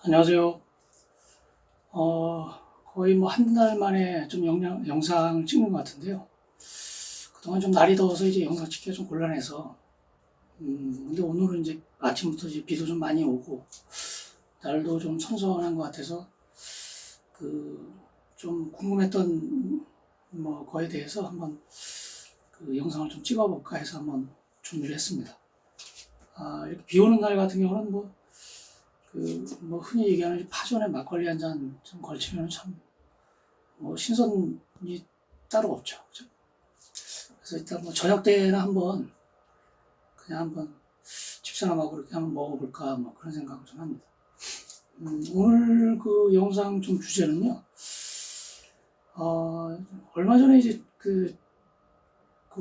안녕하세요. 거의 뭐 한 달 만에 좀 영상을 찍는 것 같은데요. 그동안 좀 날이 더워서 이제 영상 찍기가 좀 곤란해서, 근데 오늘은 이제 아침부터 이제 비도 좀 많이 오고, 날도 좀 선선한 것 같아서, 좀 궁금했던 거에 대해서 한번 그 영상을 좀 찍어볼까 해서 한번 준비를 했습니다. 이렇게 비 오는 날 같은 경우는 흔히 얘기하는 파전에 막걸리 한 잔 좀 걸치면 참, 신선이 따로 없죠. 그죠? 그래서 일단 저녁 때나 그냥 한번 집사람하고 그렇게 한번 먹어볼까, 그런 생각을 좀 합니다. 오늘 그 영상 좀 주제는요, 얼마 전에 이제 그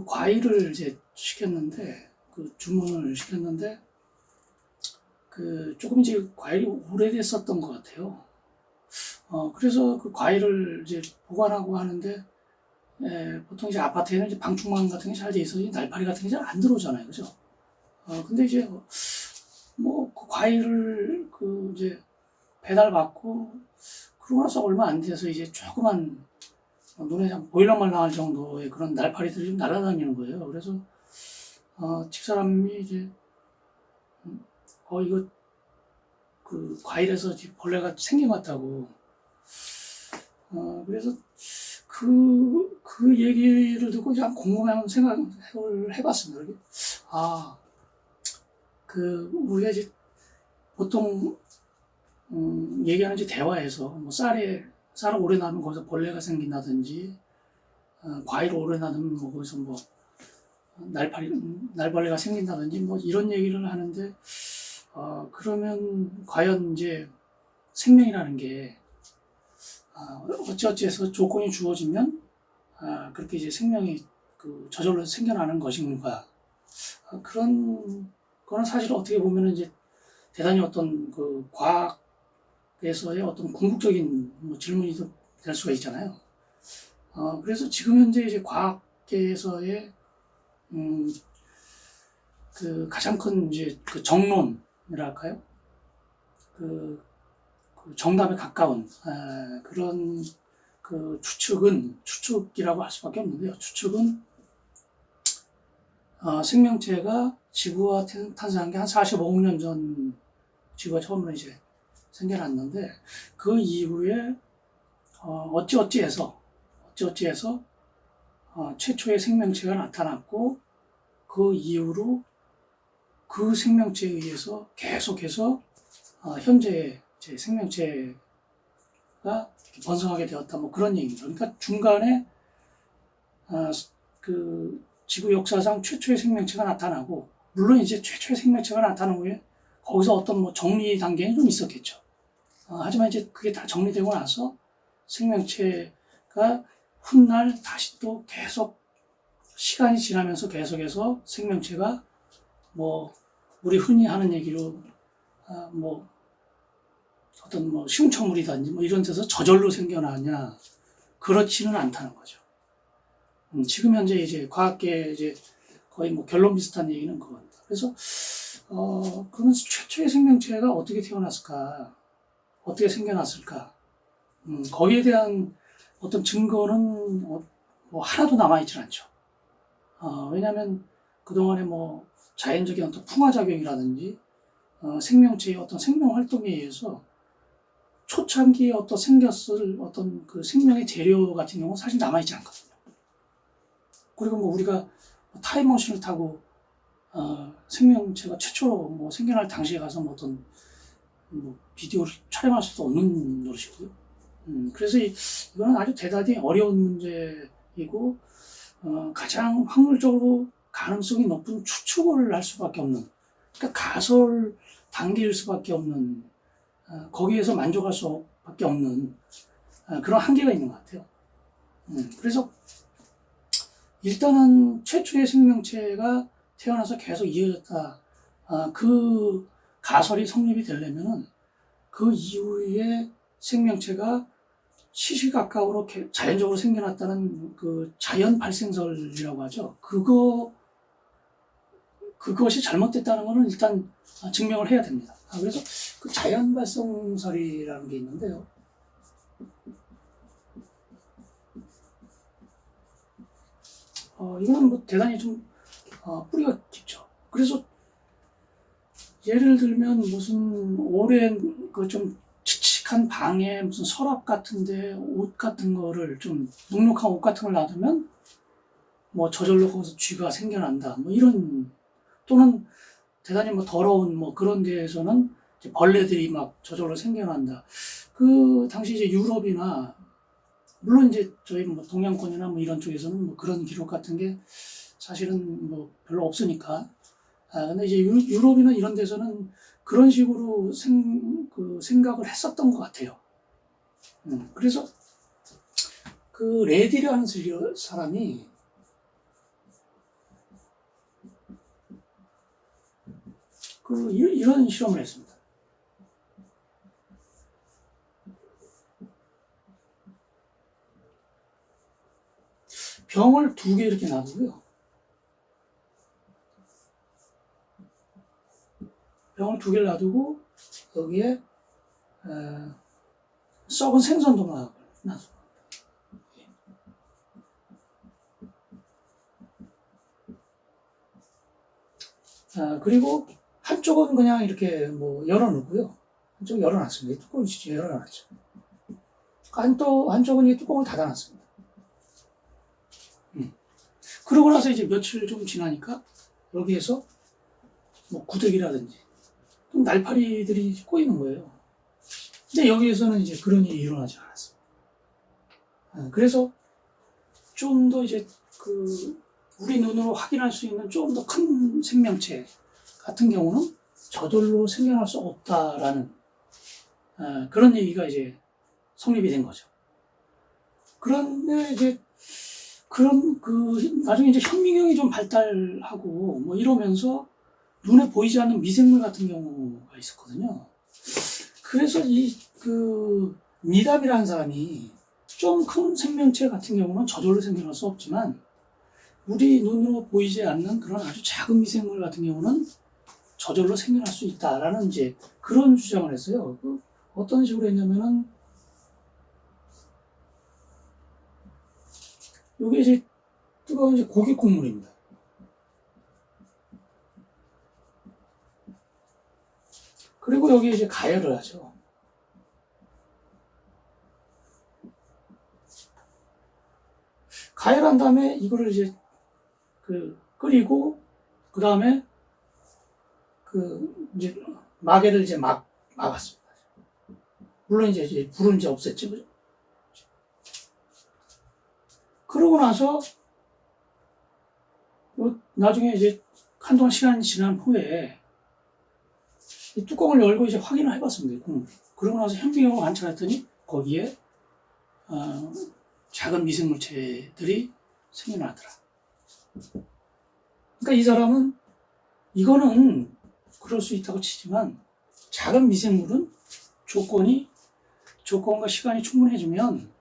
과일을 이제 시켰는데, 주문을 시켰는데, 조금 이제 과일이 오래됐었던 것 같아요. 그래서 그 과일을 이제 보관하고 하는데, 보통 이제 아파트에는 이제 방충망 같은 게 잘 돼 있어서 날파리 같은 게 잘 안 들어오잖아요. 그죠? 근데 이제 그 과일을 이제 배달받고, 그러고 나서 얼마 안 돼서 이제 조그만, 눈에 참 보일러만 나올 정도의 그런 날파리들이 좀 날아다니는 거예요. 그래서, 집사람이 이제, 이거 과일에서 벌레가 생긴 것 같다고. 그래서 그 얘기를 듣고 그냥 궁금한 생각을 해봤습니다. 우리가 이제 보통, 얘기하는 이제 대화에서, 쌀을 오래 놔두면 거기서 벌레가 생긴다든지, 과일 오래 놔두면 거기서 날벌레가 생긴다든지, 이런 얘기를 하는데, 그러면 과연 이제 생명이라는 게, 어찌어찌해서 조건이 주어지면, 그렇게 이제 생명이 저절로 생겨나는 것인가. 그런 거는 사실 어떻게 보면 이제 대단히 어떤 과학에서의 어떤 궁극적인 질문이 될 수가 있잖아요. 그래서 지금 현재 이제 과학계에서의, 가장 큰 이제 정론이랄까요? 정답에 가까운, 그런 추측이라고 할 수밖에 없는데요. 추측은, 생명체가 지구와 탄생한 게 한 45억 년 전 지구가 처음으로 이제 생겨났는데, 그 이후에, 어찌어찌해서, 최초의 생명체가 나타났고, 그 이후로 그 생명체에 의해서 계속해서, 현재의 제 생명체가 번성하게 되었다, 그런 얘기입니다. 그러니까 중간에, 지구 역사상 최초의 생명체가 나타나고, 물론 이제 최초의 생명체가 나타난 후에 거기서 어떤 정리 단계는 좀 있었겠죠. 하지만 이제 그게 다 정리되고 나서 생명체가 훗날 다시 또 계속 시간이 지나면서 계속해서 생명체가 우리 흔히 하는 얘기로 어떤 흉처물이든지 이런 데서 저절로 생겨나냐, 그렇지는 않다는 거죠. 지금 현재 이제 과학계 이제 거의 결론 비슷한 얘기는 그겁니다. 그래서 그러면 최초의 생명체가 어떻게 태어났을까, 어떻게 생겨났을까, 거기에 대한 어떤 증거는 하나도 남아있질 않죠. 왜냐하면 그동안에 자연적인 어떤 풍화작용이라든지, 생명체의 어떤 생명 활동에 의해서 초창기에 생겼을 어떤 그 생명의 재료 같은 경우는 사실 남아있지 않거든요. 그리고 우리가 타임머신을 타고, 생명체가 최초로 생겨날 당시에 가서 어떤 비디오를 촬영할 수도 없는 노릇이고요. 그래서 이거는 아주 대단히 어려운 문제이고, 가장 확률적으로 가능성이 높은 추측을 할 수밖에 없는, 그러니까 가설 단계일 수밖에 없는, 거기에서 만족할 수밖에 없는, 그런 한계가 있는 것 같아요. 그래서 일단은 최초의 생명체가 태어나서 계속 이어졌다, 그 가설이 성립이 되려면은 그 이후에 생명체가 시시각각으로 자연적으로 생겨났다는 자연 발생설이라고 하죠. 그것이 잘못됐다는 것은 일단 증명을 해야 됩니다. 그래서 그 자연 발성설이라는 게 있는데요. 이거는 뭐 대단히 좀 뿌리가 깊죠. 그래서 예를 들면 무슨 오랜 그 좀 칙칙한 방에 무슨 서랍 같은데 옷 같은 거를 좀 눅눅한 옷 같은 걸 놔두면 뭐 저절로 거기서 쥐가 생겨난다. 뭐 이런, 또는 대단히 뭐 더러운 뭐 그런 데에서는 이제 벌레들이 막 저절로 생겨난다. 그 당시 이제 유럽이나 물론 이제 저희 뭐 동양권이나 뭐 이런 쪽에서는 뭐 그런 기록 같은 게 사실은 뭐 별로 없으니까. 근데 이제 유럽이나 이런 데서는 그런 식으로 생각을 했었던 것 같아요. 그래서 그 레디라는 사람이 이런 실험을 했습니다. 병을 2개 이렇게 놔두고요. 병을 2개를 놔두고 여기에 썩은 생선 도마를 놔두고, 그리고 한쪽은 그냥 이렇게 뭐 열어놓고요. 한쪽 열어놨습니다. 뚜껑을 진짜 열어놨죠. 한쪽은 이 뚜껑을 닫아놨습니다. 그러고 나서 이제 며칠 좀 지나니까 여기에서 뭐 구데기라든지 날파리들이 꼬이는 거예요. 근데 여기에서는 이제 그런 일이 일어나지 않았습니다. 그래서 좀 더 이제 우리 눈으로 확인할 수 있는 좀 더 큰 생명체 같은 경우는 저절로 생겨날 수 없다라는 그런 얘기가 이제 성립이 된 거죠. 그런데 이제 나중에 이제 현미경이 좀 발달하고 뭐 이러면서 눈에 보이지 않는 미생물 같은 경우가 있었거든요. 그래서 니담이라는 사람이 좀 큰 생명체 같은 경우는 저절로 생겨날 수 없지만 우리 눈으로 보이지 않는 그런 아주 작은 미생물 같은 경우는 저절로 생겨날 수 있다라는 이제 그런 주장을 했어요. 어떤 식으로 했냐면은 이게 이제 뜨거운 이제 고기 국물입니다. 그리고 여기 이제 가열을 하죠. 가열한 다음에 이거를 이제 끓이고 그 다음에 이제 마개를 이제 막았습니다. 물론 이제 불은 이제 없앴죠, 그죠? 그러고 나서 나중에 이제 한동안 시간이 지난 후에 이 뚜껑을 열고 이제 확인을 해봤습니다. 그러고 나서 현미경을 관찰했더니 거기에 작은 미생물체들이 생겨나더라. 그러니까 이 사람은 이거는 그럴 수 있다고 치지만 작은 미생물은 조건과 시간이 충분해지면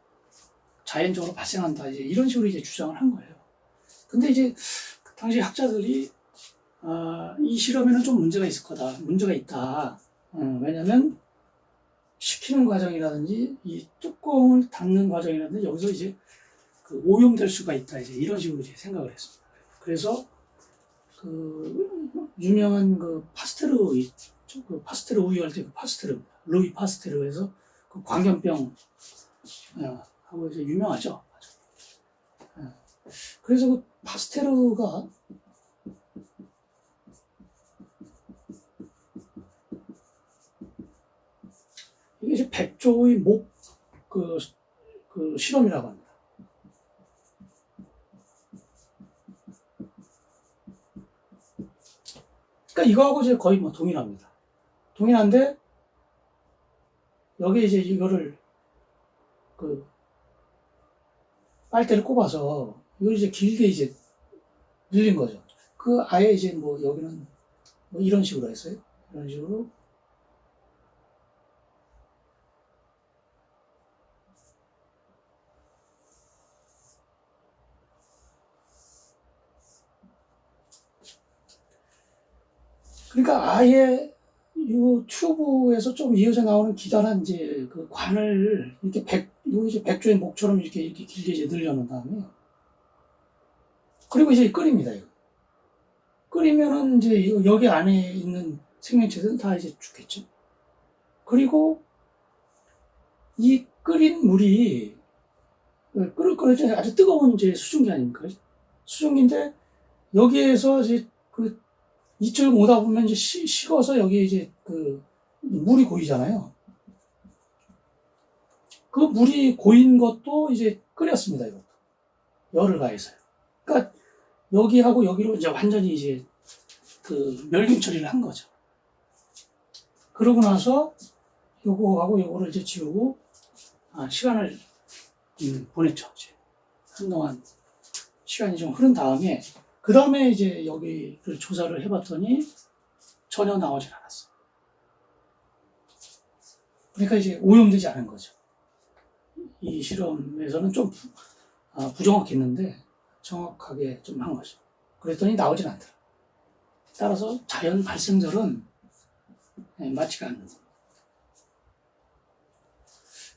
자연적으로 발생한다. 이제 이런 식으로 이제 주장을 한 거예요. 근데 이제 그 당시 학자들이 이 실험에는 좀 문제가 있다. 왜냐면 식히는 과정이라든지 이 뚜껑을 닫는 과정이라든지 여기서 이제 오염될 수가 있다. 이제 이런 식으로 이제 생각을 했습니다. 그래서 유명한 파스테르 우유 할 때 루이 파스테르에서 광견병 하고 이제 유명하죠. 그래서 파스테르가 이게 이제 백조의 목 실험이라고 합니다. 그러니까 이거하고 이제 거의 뭐 동일합니다. 동일한데 여기 이제 이거를 빨대를 꼽아서 이걸 이제 길게 이제 늘린 거죠. 아예 이제 뭐 여기는 뭐 이런 식으로 했어요. 이런 식으로. 그러니까 아예 이 튜브에서 좀 이어져 나오는 기다란 이제 그 관을 이렇게 이거 이제 백조의 목처럼 이렇게 길게 이제 늘려놓은 다음에, 그리고 이제 끓입니다, 이거. 끓이면은 이제 여기 안에 있는 생명체들은 다 이제 죽겠죠. 그리고 이 끓인 물이 끓여져 아주 뜨거운 이제 수증기 아닙니까? 수증기인데 여기에서 이제 그 이쪽 오다 보면 이제 식어서 여기 이제 그 물이 고이잖아요. 그 물이 고인 것도 이제 끓였습니다, 이것도. 열을 가해서요. 그러니까 여기하고 여기로 이제 완전히 이제 그 멸균 처리를 한 거죠. 그러고 나서 요거하고 요거를 이제 지우고 시간을 보냈죠. 이제 한동안 시간이 좀 흐른 다음에 그 다음에 이제 여기를 조사를 해봤더니 전혀 나오질 않았어요. 그러니까 이제 오염되지 않은 거죠. 이 실험에서는 좀 부정확했는데 정확하게 좀 한 거죠. 그랬더니 나오진 않더라. 따라서 자연 발생설은 맞지가 않는 거예요.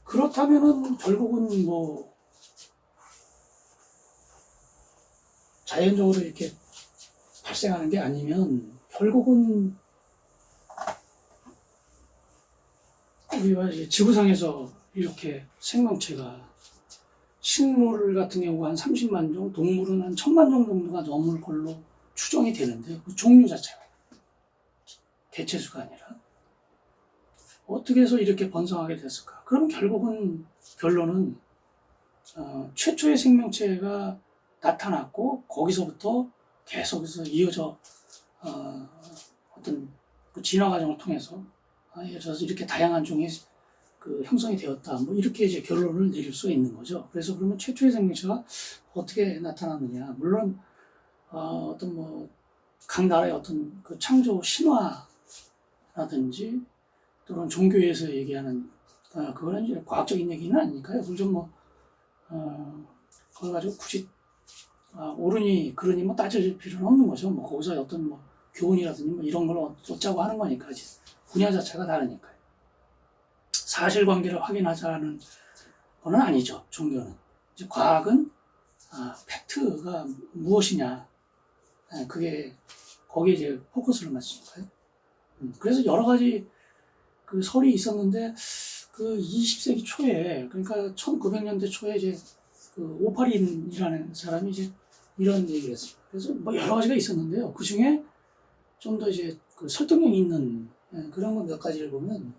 그렇다면은 결국은 뭐 자연적으로 이렇게 발생하는 게 아니면 결국은 우리가 지구상에서 이렇게 생명체가 식물 같은 경우가 한 30만 종, 동물은 한 1000만 종 정도가 넘을 걸로 추정이 되는데 그 종류 자체가 개체수가 아니라 어떻게 해서 이렇게 번성하게 됐을까? 그럼 결국은 결론은 최초의 생명체가 나타났고 거기서부터 계속해서 이어져 어떤 그 진화 과정을 통해서 이어져서 이렇게 다양한 종이 그 형성이 되었다. 뭐 이렇게 이제 결론을 내릴 수 있는 거죠. 그래서 그러면 최초의 생명체가 어떻게 나타났느냐? 물론 어떤 뭐 각 나라의 어떤 그 창조 신화라든지 또는 종교에서 얘기하는 그거는 이제 과학적인 얘기는 아니니까요. 그걸 좀 뭐 그걸 가지고 굳이 옳으니 그러니 뭐 따질 필요는 없는 거죠. 뭐 거기서 어떤 뭐 교훈이라든지 뭐 이런 걸 얻자고 하는 거니까 이제 분야 자체가 다르니까요. 사실관계를 확인하자는 거는 아니죠. 종교는 이제 과학은 팩트가 무엇이냐, 그게 거기에 이제 포커스를 맞추니까요. 그래서 여러 가지 그 설이 있었는데 그 20세기 초에 그러니까 1900년대 초에 이제 그 오파린이라는 사람이 이제 이런 얘기를 했습니다. 그래서 뭐 여러 가지가 있었는데요. 그 중에 좀 더 이제 그 설득력 있는 그런 거 몇 가지를 보면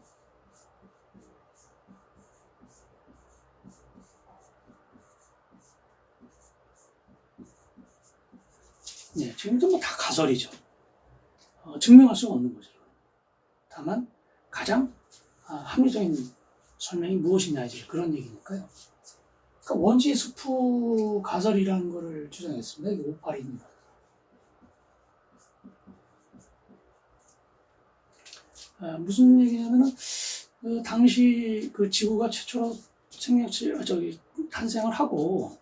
지금도 뭐 다 가설이죠. 증명할 수가 없는 거죠. 다만 가장 합리적인 설명이 무엇이냐 이제 그런 얘기니까요. 그러니까 원시 수프 가설이라는 거를 주장했습니다. 이게 오파린입니다. 무슨 얘기냐면은 그 당시 그 지구가 최초로 탄생을 하고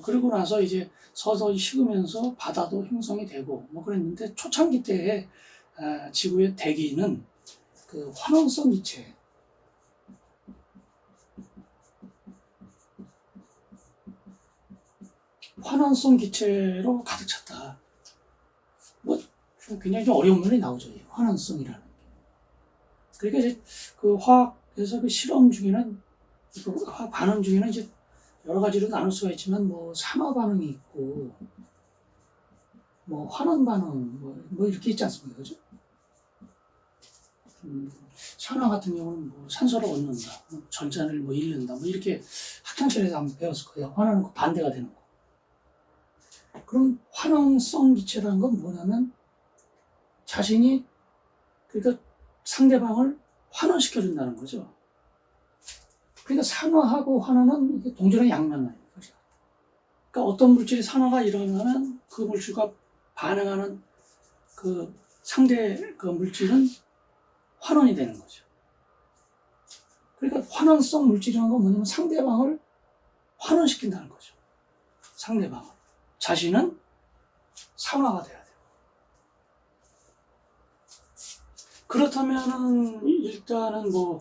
그리고 나서 이제 서서히 식으면서 바다도 형성이 되고 뭐 그랬는데 초창기 때의 지구의 대기는 그 환원성 기체, 환원성 기체로 가득 찼다. 뭐 굉장히 좀 어려운 면이 나오죠. 환원성이라는 게. 그러니까 이제 그 화학에서 그 실험 중에는 그 화학 반응 중에는 이제 여러 가지로 나눌 수가 있지만 뭐 산화 반응이 있고 뭐 환원 반응 뭐 이렇게 있지 않습니까, 그죠? 산화 같은 경우는 뭐 산소를 얻는다, 전자를 뭐 잃는다, 뭐 이렇게 학창시절에서 한번 배웠을 거예요. 환원은 그 반대가 되는 거. 그럼 환원성 기체라는 건 뭐냐면 자신이 그러니까 상대방을 환원시켜준다는 거죠. 그러니까 산화하고 환원은 이게 동전의 양면 아닙니까? 그러니까 어떤 물질이 산화가 일어나면 그 물질과 반응하는 그 상대 그 물질은 환원이 되는 거죠. 그러니까 환원성 물질이라는 건 뭐냐면 상대방을 환원시킨다는 거죠. 상대방을. 자신은 산화가 돼야 돼요. 그렇다면은 일단은 뭐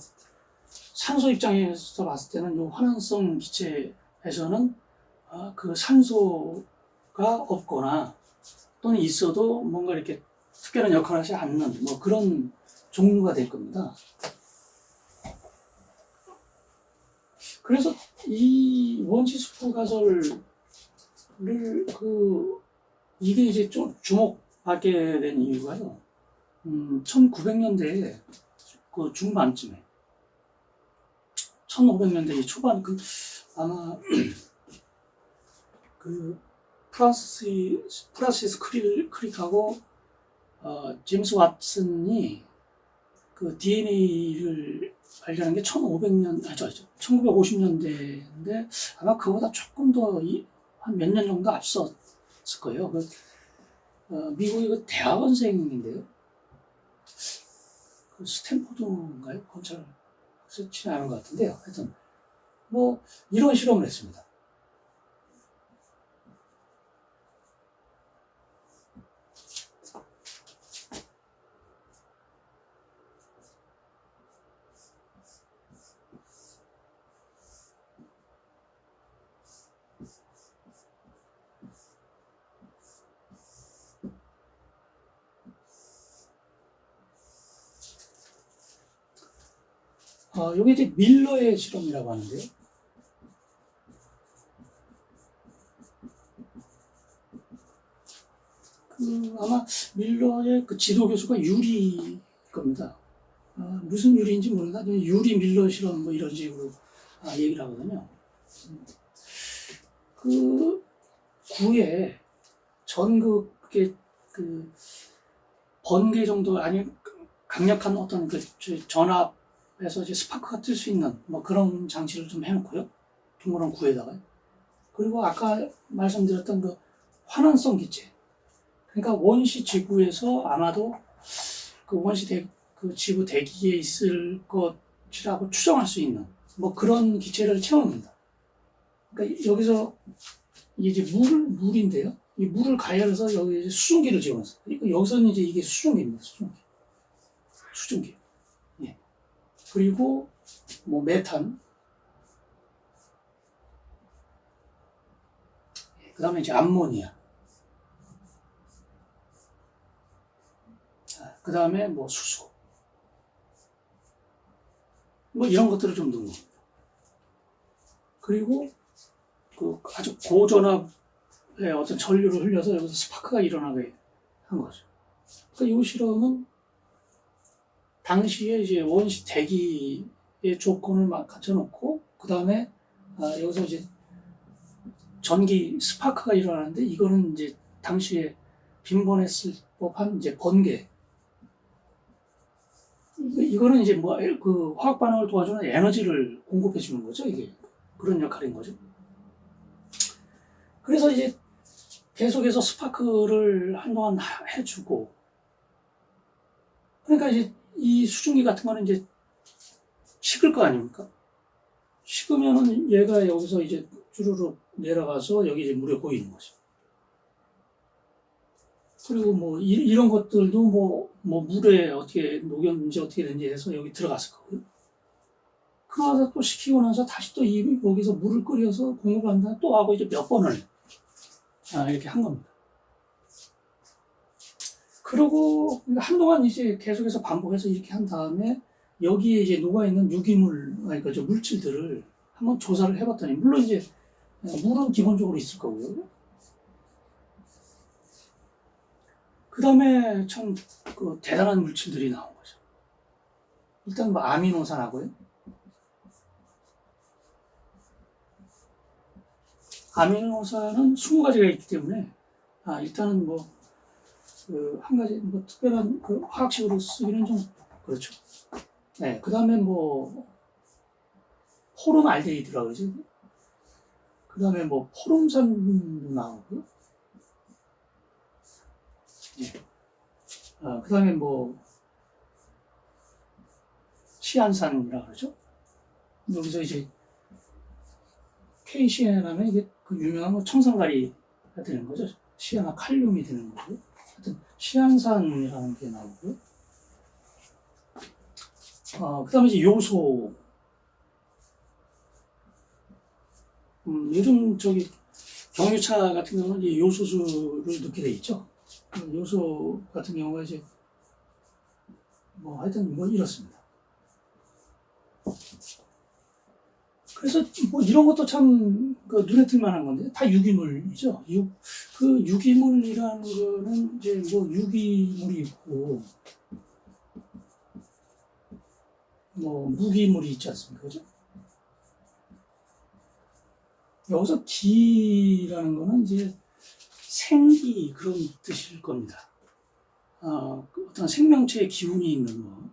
산소 입장에서 봤을 때는 요 환원성 기체에서는 그 산소가 없거나 또는 있어도 뭔가 이렇게 특별한 역할을 하지 않는 뭐 그런 종류가 될 겁니다. 그래서 이 원시 수포 가설을 이게 이제 좀 주목하게 된 이유가요. 1900년대 그 중반쯤에 1500년대 초반 아마 그 프란시스 크릭하고 제임스 왓슨이 그 DNA를 발견한 게 1950년대인데 아마 그보다 조금 더 한 몇 년 정도 앞섰을 거예요. 미국의 그 대학원생인데요. 그 스탠포드인가요? 검찰 치지 않은 것 같은데요. 하여튼 뭐 이런 실험을 했습니다. 이게 이제 밀러의 실험이라고 하는데요. 아마 밀러의 그 지도 교수가 유리일 겁니다. 무슨 유리인지 모르겠다. 유리 밀러 실험 뭐 이런 식으로 얘기를 하거든요. 그 구에 전극의 그 번개 정도 아니 강력한 어떤 그 전압에서 이제 스파크가 뜰 수 있는 뭐 그런 장치를 좀 해놓고요. 동그란 구에다가. 그리고 아까 말씀드렸던 그 환원성 기체. 그러니까 원시 지구에서 아마도 그 그 지구 대기에 있을 것이라고 추정할 수 있는 뭐 그런 기체를 채웁니다. 그러니까 여기서 이게 이제 물인데요. 이 물을 가열해서 여기 이제 수증기를 집어넣어요. 그러니까 여기서는 이제 이게 수증기입니다. 수증기. 예. 그리고 뭐 메탄. 그 다음에 이제 암모니아. 그 다음에 뭐 수소. 뭐 이런 것들을 좀 넣는 겁니다. 그리고 그 아주 고전압의 어떤 전류를 흘려서 여기서 스파크가 일어나게 한 거죠. 그러니까 이 실험은 당시에 이제 원시 대기의 조건을 막 갖춰놓고 그 다음에 여기서 이제 전기 스파크가 일어나는데 이거는 이제 당시에 빈번했을 법한 이제 번개. 이거는 이제 뭐 그 화학 반응을 도와주는 에너지를 공급해 주는 거죠. 이게 그런 역할인 거죠. 그래서 이제 계속해서 스파크를 한동안 해주고 그러니까 이제 이 수증기 같은 거는 이제 식을 거 아닙니까? 식으면은 얘가 여기서 이제 주르륵 내려가서 여기 이제 물에 고이는 거죠. 그리고 뭐 이런 것들도 뭐 물에 어떻게 녹였는지 어떻게 된지 해서 여기 들어갔을 거고요. 그러고서 또 식히고 나서 다시 또 여기서 물을 끓여서 공급한 다음에 또 하고 이제 몇 번을 이렇게 한 겁니다. 그러고 한동안 이제 계속해서 반복해서 이렇게 한 다음에 여기에 이제 녹아있는 유기물, 그러니까 저 물질들을 한번 조사를 해봤더니 물론 이제 물은 기본적으로 있을 거고요. 그 다음에 참 그 대단한 물질들이 나온 거죠. 일단 뭐 아미노산하고요. 아미노산은 20가지가 있기 때문에 일단은 뭐 한 가지 뭐 특별한 그 화학식으로 쓰기는 좀 그렇죠. 네, 그 다음에 뭐 포름알데히드라고 그러죠. 그 다음에 뭐 포름산도 나오고요. 네. 그 다음에 뭐 시안산이라고 그러죠. 여기서 이제 KCN 하면 이게 그 유명한 뭐 청산가리가 되는 거죠. 시아나 칼륨이 되는 거고요. 하여튼 시안산이라는 게 나오고요. 그다음에 이제 요소. 요즘 경유차 같은 경우는 이제 요소수를 넣게 돼 있죠. 요소 같은 경우가 이제 하여튼 이렇습니다. 그래서 이런 것도 참 눈에 띌 만한 건데 다 유기물이죠. 그 유기물이라는 거는 이제 유기물이 있고 무기물이 있지 않습니까? 그죠? 여기서 기라는 거는 이제 생기 그런 뜻일 겁니다. 어떤 생명체의 기운이 있는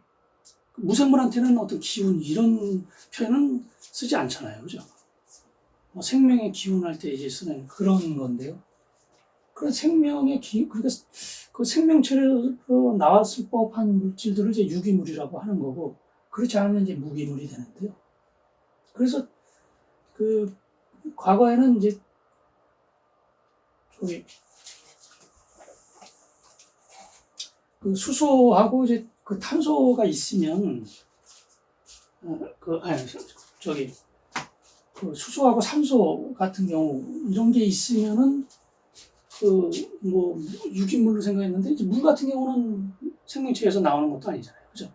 무생물한테는 어떤 기운 이런 표현은 쓰지 않잖아요, 그죠? 생명의 기운 할 때 이제 쓰는 그런 건데요. 그런 생명의 그러니까 그 생명체로 나왔을 법한 물질들을 이제 유기물이라고 하는 거고, 그렇지 않으면 이제 무기물이 되는데요. 그래서 과거에는 이제 수소하고 이제 탄소가 있으면 수소하고 산소 같은 경우 이런 게 있으면은 유기물로 생각했는데 이제 물 같은 경우는 생명체에서 나오는 것도 아니잖아요, 그죠?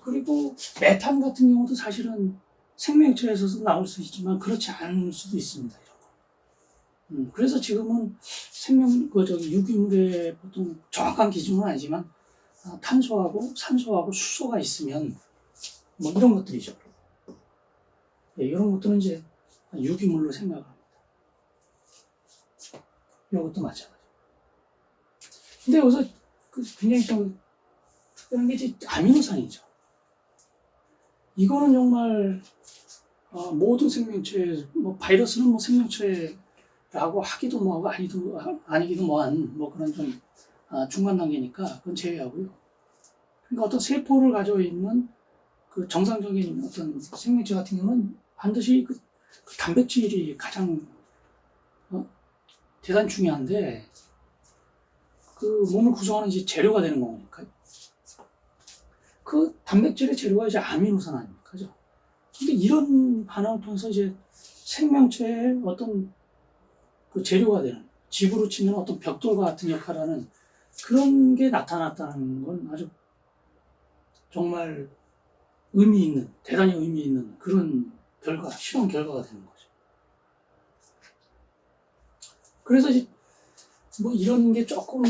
그리고 메탄 같은 경우도 사실은 생명체에서 나올 수 있지만 그렇지 않을 수도 있습니다. 이런 거. 그래서 지금은 유기물의 보통 정확한 기준은 아니지만 탄소하고 산소하고 수소가 있으면 이런 것들이죠. 네, 이런 것들은 이제 유기물로 생각합니다. 이것도 마찬가지. 근데 여기서 굉장히 좀 특별한 게 이제 아미노산이죠. 이거는 정말 모든 생명체, 바이러스는 생명체라고 하기도 뭐하고 아니기도 뭐한 그런 좀 중간 단계니까 그건 제외하고요. 그러니까 어떤 세포를 가지고 있는 그 정상적인 어떤 생명체 같은 경우는 반드시 그 단백질이 가장 대단히 중요한데 그 몸을 구성하는 이제 재료가 되는 거니까요. 그 단백질의 재료가 이제 아미노산 아닙니까? 그죠? 근데 이런 반응을 통해서 이제 생명체의 어떤 그 재료가 되는, 집으로 치면 어떤 벽돌과 같은 역할을 하는 그런 게 나타났다는 건 아주 정말 대단히 의미 있는 그런 실험 결과가 되는 거죠. 그래서 이제 이런 게 조금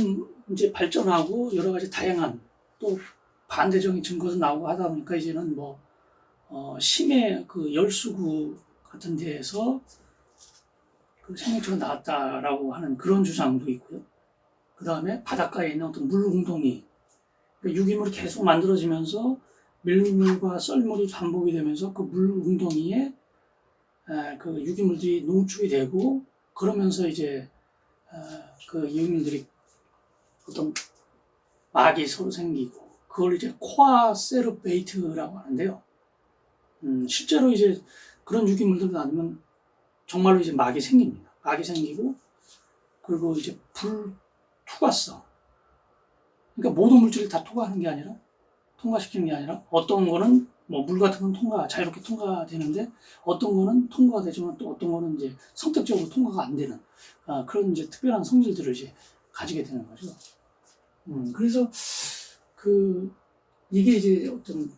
이제 발전하고 여러 가지 다양한 또 반대적인 증거도 나오고 하다 보니까 이제는 심해 열수구 같은 데에서 그 생명체가 나왔다라고 하는 그런 주장도 있고요. 그 다음에 바닷가에 있는 어떤 물 웅덩이, 유기물이 계속 만들어지면서 밀물과 썰물이 반복이 되면서 그 물 웅덩이에 그 유기물들이 농축이 되고 그러면서 이제 그 유기물들이 어떤 막이 서로 생기고 그걸 이제 코아 세르베이트라고 하는데요. 실제로 이제 그런 유기물들이 나오면 정말로 이제 막이 생깁니다. 막이 생기고 그리고 이제 투과성. 그러니까 모든 물질을 다 통과시키는 게 아니라 어떤 거는 물 같은 건 자유롭게 통과되는데 어떤 거는 통과가 되지만 또 어떤 거는 이제 선택적으로 통과가 안 되는 그런 이제 특별한 성질들을 이제 가지게 되는 거죠. 그래서 이게 이제 어떤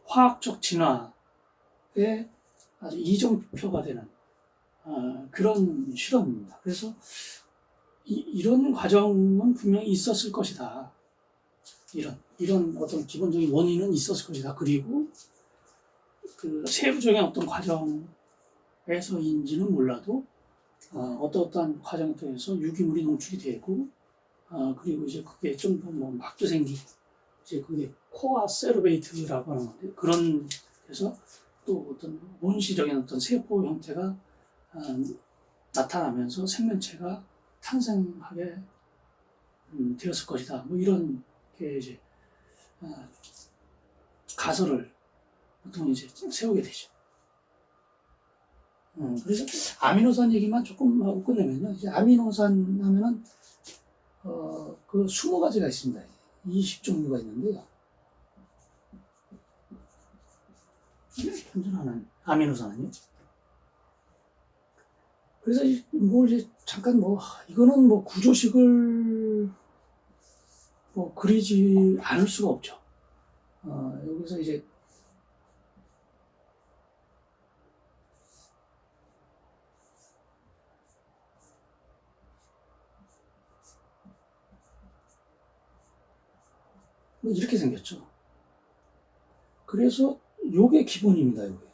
화학적 진화의 아주 이정표가 되는 그런 실험입니다. 그래서 이런 과정은 분명히 있었을 것이다. 이런 어떤 기본적인 원인은 있었을 것이다. 그리고 그 세부적인 어떤 과정에서인지는 몰라도 어떠한 과정에 통해서 유기물이 농축이 되고 그리고 이제 그게 좀 더 막도 생기고 이제 그게 코아 세르베이트라고 하는 건데 그런 그래서 또 어떤 원시적인 어떤 세포 형태가 나타나면서 생명체가 탄생하게 되었을 것이다. 이런 게 이제 가설을 보통 이제 세우게 되죠. 그래서 아미노산 얘기만 조금 하고 끝내면요. 이제 아미노산 하면은 그 20가지가 있습니다. 20종류가 있는데요. 현존하는 아미노산은요. 그래서 뭐 이제 잠깐 뭐 이거는 뭐 구조식을 뭐 그리지 않을 수가 없죠. 여기서 이제 뭐 이렇게 생겼죠. 그래서 요게 기본입니다. 요게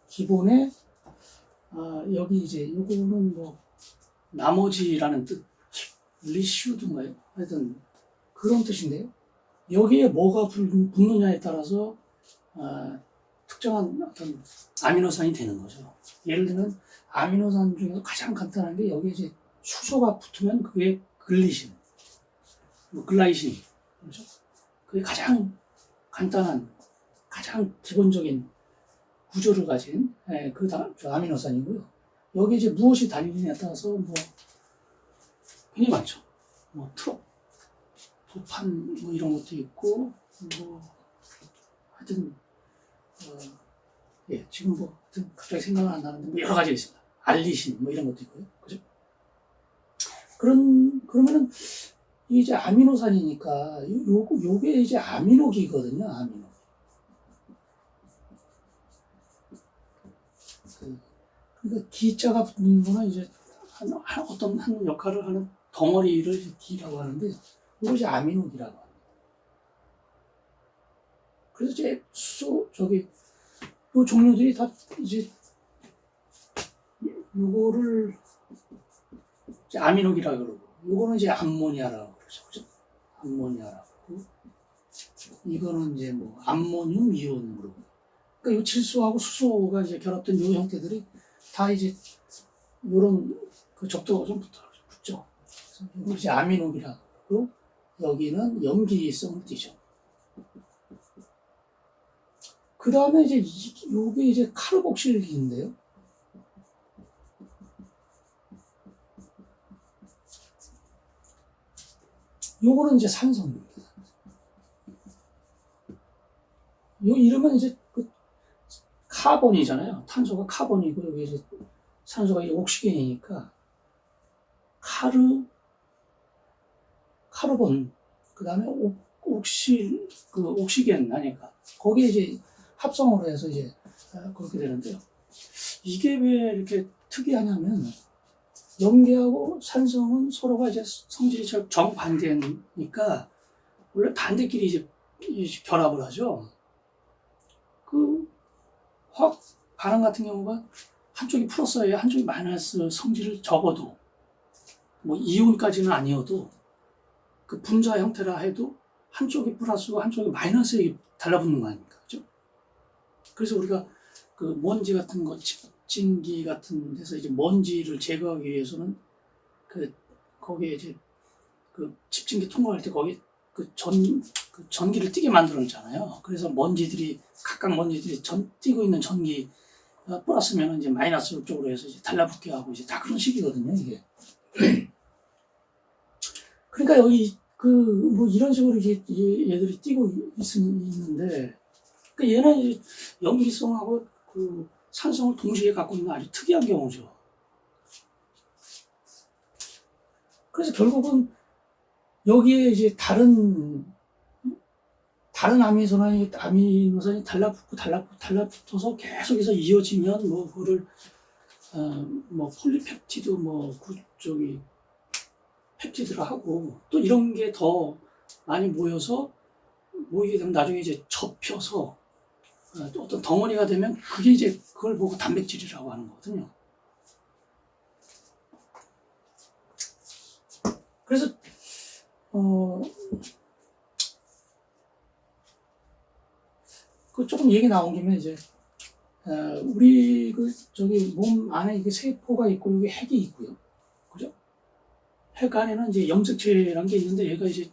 기본에 여기 이제 요거는 뭐 나머지라는 뜻, 리슈드인가요? 하여튼 그런 뜻인데요. 여기에 뭐가 붙느냐에 따라서 특정한 어떤 아미노산이 되는 거죠. 예를 들면 아미노산 중에서 가장 간단한 게 여기에 이제 수소가 붙으면 그게 글리신, 글라이신, 그렇죠? 그게 가장 간단한, 가장 기본적인 구조를 가진 그 아미노산이고요. 여기에 이제 무엇이 달리느냐에 따라서 뭐 굉장히 많죠. 뭐 도판 뭐 이런 것도 있고 뭐 하여튼 지금 뭐 하여튼 갑자기 생각은 안 나는데 뭐 여러 가지 있습니다. 알리신 뭐 이런 것도 있고요. 그죠? 그러면은 이제 아미노산이니까 요게 이제 아미노기거든요. 아미노. 그러니까 기자가 붙는 거는 이제 어떤 한 역할을 하는 덩어리를 기라고 하는데 이거 이제 아미노기라고 합니다. 그래서 이제 요 종류들이 다 이제 요거를 이제 아미노기라고 그러고 요거는 이제 암모니아라고 그러죠. 그죠? 암모니아라고 그러고 이거는 이제 뭐 암모늄 이온으로. 그러니까 요 질소하고 수소가 이제 결합된 요 형태들이 다 이제 요런 그 적도가 좀 붙죠. 그래서 이걸 이제 아미노기라고 그러고 여기는 염기성을 띠죠. 그 다음에 이제 요게 이제 카르복실인데요. 요거는 이제 산소입니다. 요 이름은 이제 그 카본이잖아요. 탄소가 카본이고 여기 이제 산소가 이제 옥시겐이니까 카르본 그 다음에 옥시겐 아니까 거기에 이제 합성으로 해서 이제 그렇게 되는데요. 이게 왜 이렇게 특이하냐면 염계하고 산성은 서로가 이제 성질이 정반대니까 원래 반대끼리 이제 결합을 하죠. 그 화학 반응 같은 경우가 한쪽이 플러스에 한쪽이 마이너스 성질을 적어도 뭐 이온까지는 아니어도 그 분자 형태라 해도 한쪽이 플러스고 한쪽이 마이너스에 달라붙는 거 아닙니까? 그죠? 그래서 우리가 그 먼지 같은 거, 집진기 같은 데서 이제 먼지를 제거하기 위해서는 거기에 이제 그 집진기 통과할 때 거기 그 전기를 띠게 만들어 놓잖아요. 그래서 각각 먼지들이 띠고 있는 전기 플러스면 이제 마이너스 쪽으로 해서 이제 달라붙게 하고 이제 다 그런 식이거든요, 이게. 그러니까 여기 뭐 이런 식으로 이제 얘들이 띠고 있는데, 그 얘는 이제 염기성하고 그 산성을 동시에 갖고 있는 아주 특이한 경우죠. 그래서 결국은 여기에 이제 다른 아미노산이 달라붙어서 계속해서 이어지면 뭐 그거를 뭐 폴리펩티드 펩티드를 하고 또 이런 게 더 많이 모이게 되면 나중에 이제 접혀서 또 어떤 덩어리가 되면 그게 이제 그걸 보고 단백질이라고 하는 거거든요. 그래서 그 조금 얘기 나온 김에 이제 우리 몸 안에 이게 세포가 있고 여기 핵이 있고요, 그죠? 핵 안에는 이제 염색체라는 게 있는데 얘가 이제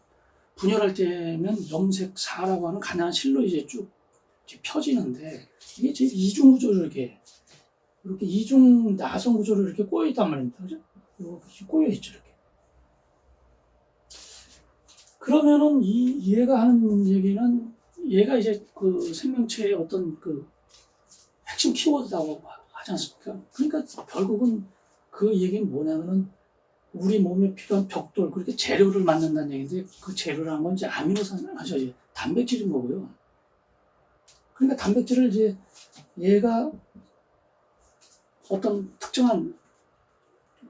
분열할 때면 염색사라고 하는 가난한 실로 이제 쭉 펴지는데 이게 이제 이중 구조를 이렇게 이중 나선 구조를 이렇게 꼬여 있단 말입니다, 그죠? 이렇게 꼬여 있죠, 이렇게. 그러면은 얘가 하는 얘기는 얘가 이제 그 생명체의 어떤 그 핵심 키워드라고 하지 않습니까? 그러니까 결국은 그 얘기는 뭐냐면은 우리 몸에 필요한 벽돌, 그렇게 재료를 만든다는 얘기인데 그 재료라는 건 이제 아미노산, 단백질인 거고요. 그러니까 단백질을 이제 얘가 어떤 특정한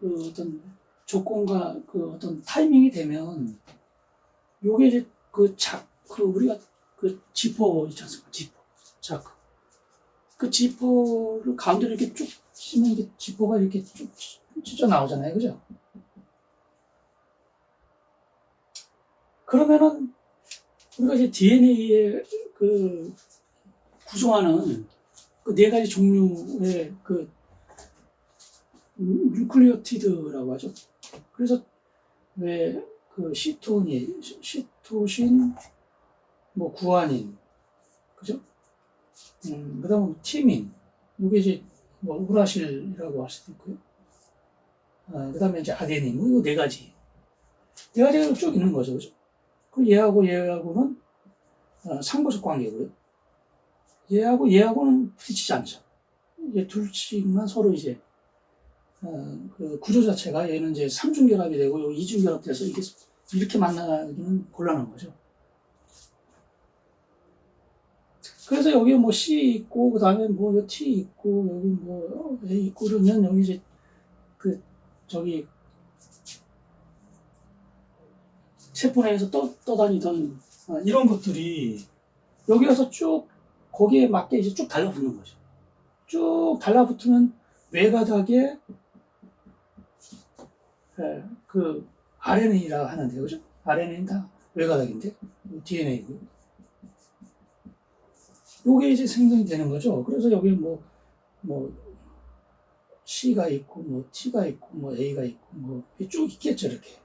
그 어떤 조건과 그 어떤 타이밍이 되면 요게 이제 그 우리가 그 지퍼 있지 않습니까? 자크. 그 지퍼를 가운데로 이렇게 쭉 치면 이게 지퍼가 이렇게 쭉 찢어 나오잖아요. 그죠? 그러면은 우리가 이제 DNA에 그 구성하는 그 네 가지 종류의 그 뉴클리오티드라고 하죠. 그래서 왜 그 시토신, 뭐 구아닌, 그죠? 그다음 티민, 이게 이제 뭐 우라실이라고 할 수도 있고요. 그다음에 이제 아데닌, 뭐 이 네 가지가 쭉 있는 거죠, 그죠? 그 얘하고는 상호적 관계고요. 얘하고는 부딪히지 않죠. 얘 둘씩만 서로 이제 그 구조 자체가 얘는 이제 삼중결합이 되고 이중결합돼서 이게 이렇게 만나기는 곤란한 거죠. 그래서 여기 뭐 C 있고 그 다음에 뭐 T 있고 여기 뭐 A 있고 그러면 여기 이제 그 저기 세포 내에서 떠다니던 이런 것들이 여기 와서 쭉 거기에 맞게 이제 쭉 달라붙는 거죠. 쭉 달라붙으면 외가닥에 그 RNA라 하는데요, 그죠? RNA는 다 외가닥인데 DNA고요. 요게 이제 생성이 되는 거죠. 그래서 여기 뭐 C가 있고 뭐 T가 있고 뭐 A가 있고 뭐 쭉 있겠죠, 이렇게.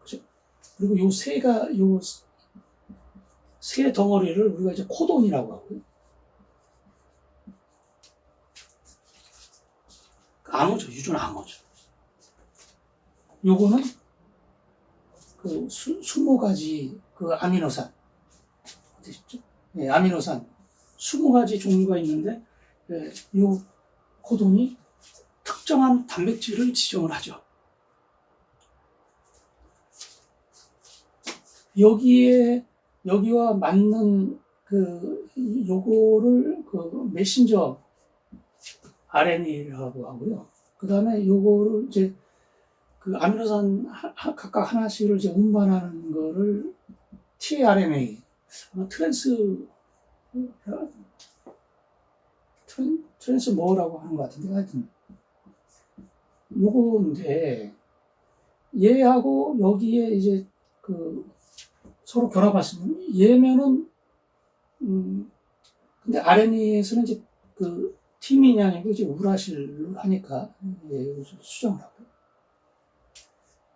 그죠? 그리고 요 세 덩어리를 우리가 이제 코돈이라고 하고요. 암호죠, 유전 암호죠. 요거는 그 20가지 그 아미노산 어디 있죠? 네, 아미노산 20가지 종류가 있는데 요 코돈이 특정한 단백질을 지정을 하죠. 여기와 맞는 요거를 그 메신저 RNA라고 하고요. 그 다음에 요거를 이제 그 아미노산 각각 하나씩을 이제 운반하는 거를 tRNA, 트랜스 뭐라고 하는 것 같은데, 하여튼 요거인데 얘하고 여기에 이제 그 서로 결합했으면 얘면은 근데 RNA에서는 이제 그 티민이 아니고 이제 우라실로 하니까 수정을 하고요.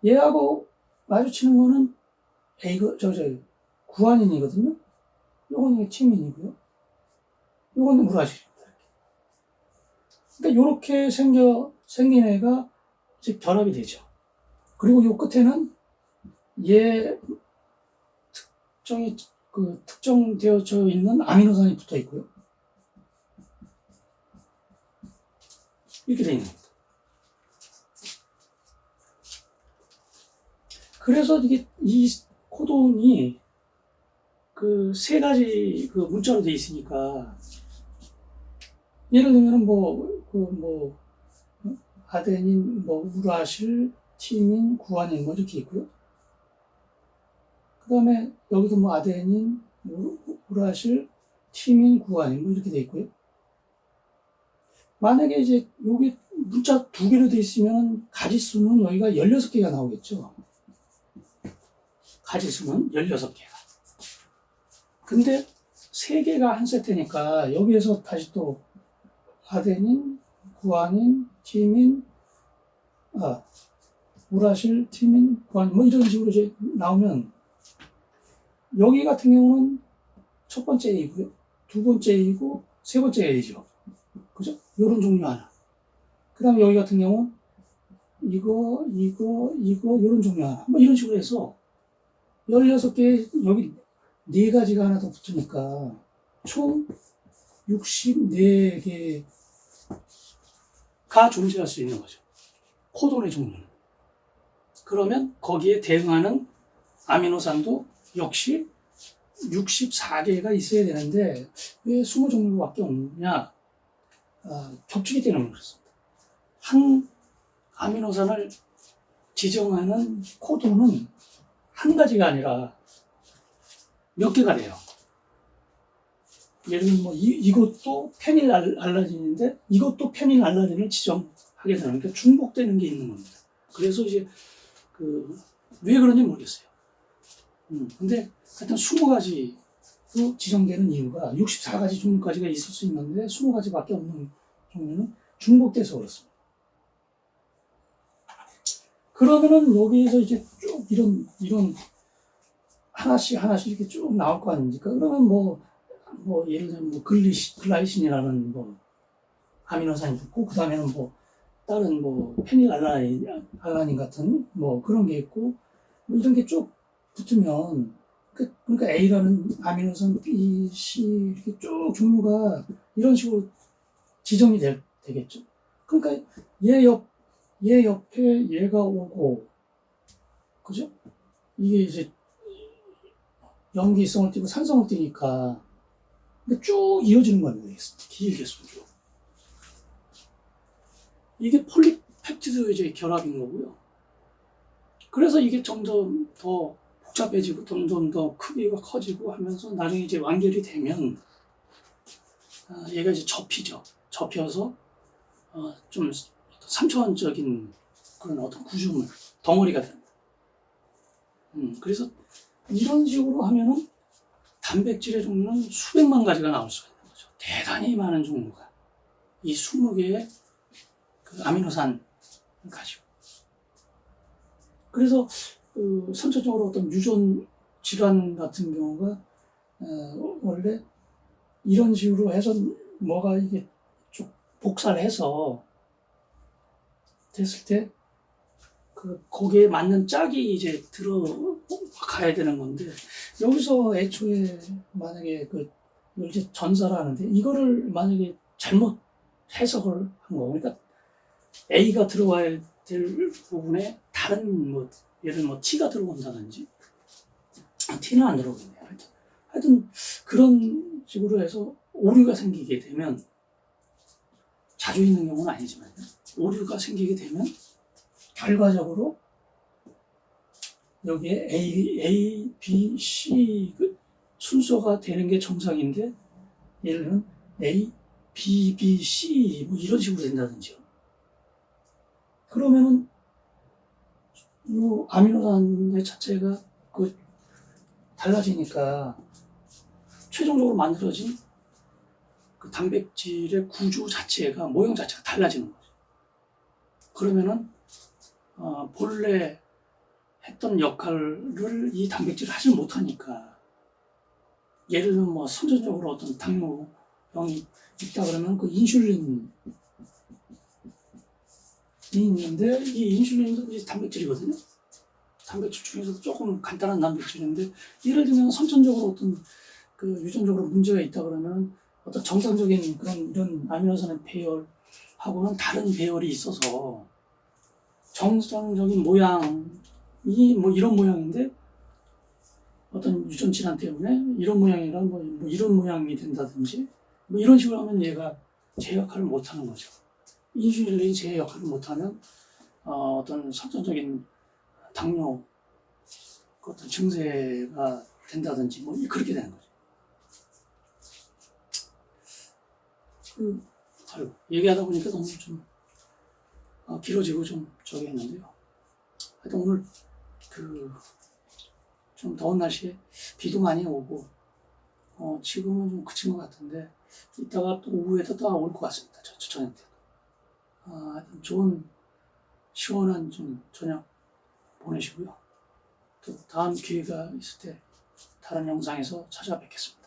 얘하고 마주치는 거는 구아닌이거든요. 요거는 티민이고요. 요거는 우라실입니다. 그러니까 요렇게 생긴 애가 이제 결합이 되죠. 그리고 요 끝에는 얘 특정되어져 있는 아미노산이 붙어 있고요. 이렇게 되어 있는 겁니다. 그래서 이 코돈이 그 세 가지 그 문자로 되어 있으니까 예를 들면 아데닌, 우라실, 티민, 구아닌 이렇게 있고요. 그 다음에 여기도 아데닌, 우라실, 티민, 구아닌 이렇게 돼 있고요. 만약에 이제 여기 문자 2개로 돼 있으면 가지수는 여기가 16개가 나오겠죠. 가지수는 16개가. 근데 3개가 한 세트니까 여기에서 다시 또 아데닌, 구아닌, 티민, 우라실, 티민, 구아닌 이런 식으로 이제 나오면 여기 같은 경우는 첫 번째 A고요. 두 번째 A고 세 번째 A죠. 그죠? 요런 종류 하나. 그 다음에 여기 같은 경우는 이거, 요런 종류 하나. 이런 식으로 해서 16개, 여기 네 가지가 하나 더 붙으니까 총 64개가 존재할 수 있는 거죠. 코돈의 종류는. 그러면 거기에 대응하는 아미노산도 역시 64개가 있어야 되는데 왜 20종류밖에 없냐? 겹치기 때문에 그렇습니다. 한 아미노산을 지정하는 코돈은 한 가지가 아니라 몇 개가 돼요. 예를 들면 뭐 이것도 페닐알라닌인데 이것도 페닐알라닌을 지정하게 되는 게 중복되는 게 있는 겁니다. 그래서 이제 왜 그런지 모르겠어요. 근데 하여튼 20가지로 지정되는 이유가 64가지 종류까지가 있을 수 있는데 20가지밖에 없는 종류는 중복돼서 그렇습니다. 그러면은 여기에서 이제 쭉 이런 하나씩 이렇게 쭉 나올 거 아닙니까? 그러면 뭐 예를 들면 뭐 글라이신이라는 뭐 아미노산이 붙고 그 다음에는 뭐 다른 뭐 페닐알라닌 같은 뭐 그런 게 있고 뭐 이런 게 쭉 붙으면 그러니까 A라는 아미노산 B, C 이렇게 쭉 종류가 이런 식으로 지정이 되겠죠. 그러니까 얘 옆에 얘가 오고 그죠? 이게 이제 염기성을 띠고 산성을 띠니까 쭉 이어지는 겁니다. 길게 쭉. 이게 폴리펩티드 이제 결합인 거고요. 그래서 이게 점점 더 복잡해지고 점점 더 크기가 커지고 하면서 나중에 이제 완결이 되면 얘가 이제 접히죠. 접혀서 좀 3차원적인 그런 어떤 구조물, 덩어리가 됩니다. 그래서 이런 식으로 하면은 단백질의 종류는 수백만 가지가 나올 수가 있는 거죠. 대단히 많은 종류가 이 20개의 그 아미노산 가지고. 그래서 선천적으로 어떤 유전 질환 같은 경우가 원래 이런 식으로 해서 뭐가 이게 쭉 복사를 해서 됐을 때 거기에 맞는 짝이 이제 들어가야 되는 건데 여기서 애초에 만약에 이걸 이제 전사를 하는데 이거를 만약에 잘못 해석을 한 거 그러니까 A가 들어와야 될 부분에 다른 뭐 예를 들면 T가 들어온다든지 T는 안 들어오겠네요. 하여튼 그런 식으로 해서 오류가 생기게 되면 자주 있는 경우는 아니지만 오류가 생기게 되면 결과적으로 여기에 A, B, C 순서가 되는 게 정상인데 예를 들면 A, B, B, C 뭐 이런 식으로 된다든지요. 그러면은 이 아미노산 자체가 달라지니까 최종적으로 만들어진 그 단백질의 구조 자체가 모형 자체가 달라지는 거죠. 그러면은 본래 했던 역할을 이 단백질이 하지 못하니까 예를 들면 뭐 선천적으로 어떤 당뇨병이 있다 그러면 그 인슐린이 있는데 이 인슐린도 이제 단백질이거든요. 단백질 중에서도 조금 간단한 단백질인데 예를 들면 선천적으로 어떤 유전적으로 문제가 있다 그러면 어떤 정상적인 이런 아미노산의 배열하고는 다른 배열이 있어서 정상적인 모양이 뭐 이런 모양인데 어떤 유전 질환 때문에 이런 모양이라 뭐 이런 모양이 된다든지 뭐 이런 식으로 하면 얘가 제 역할을 못 하는 거죠. 인슐린이 제 역할을 못 하면 어떤 선천적인 당뇨 어떤 증세가 된다든지 뭐 그렇게 되는 거죠. 얘기하다 보니까 너무 좀 길어지고 좀 저기 했는데요. 하여튼 오늘 좀 더운 날씨에 비도 많이 오고 지금은 좀 그친 것 같은데 이따가 또 오후에도 또 올 것 같습니다. 저녁 때. 하여튼 좋은 시원한 좀 저녁 보내시고요. 또 다음 기회가 있을 때 다른 영상에서 찾아뵙겠습니다.